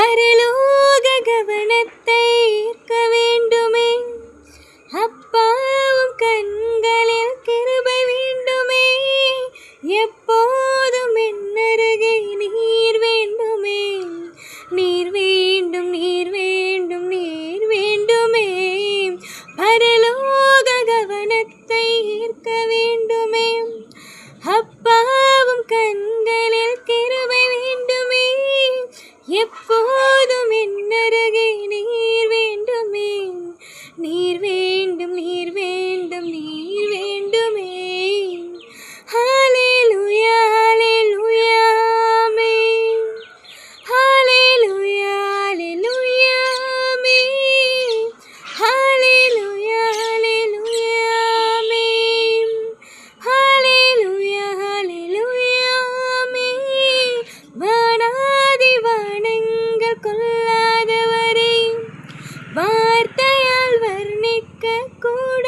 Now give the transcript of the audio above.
பரலோக கவனத்தை ஈர்க்க வேண்டுமே, அப்பாவும் கண்களில் கிருபை வேண்டுமே, எப்போதும் என்னருகே நீர் வேண்டுமே, நீர் வேண்டும் நீர் வேண்டும் நீர் வேண்டுமே, பரலோக கவனத்தை ஈர்க்க வேண்டுமே, அப்பாவும் கண்களில் கிருபை வேண்டுமே, எப்போதும் என்னருகே நீர் வேண்டுமே, நீர் வேண்டும் நீர் வேண்டும் நீர் வேண்டுமே. ஹல்லேலூயா ஹல்லேலூயா ஆமென். ஹல்லேலூயா ஹல்லேலூயா ஆமென். ஹல்லேலூயா ஹல்லேலூயா ஆமென். ஹல்லேலூயா ஹல்லேலூயா ஆமென். வானாதி வானங்கள் கொள்ளாதவரே, வார்த்தையால் வர்ணிக்க கூட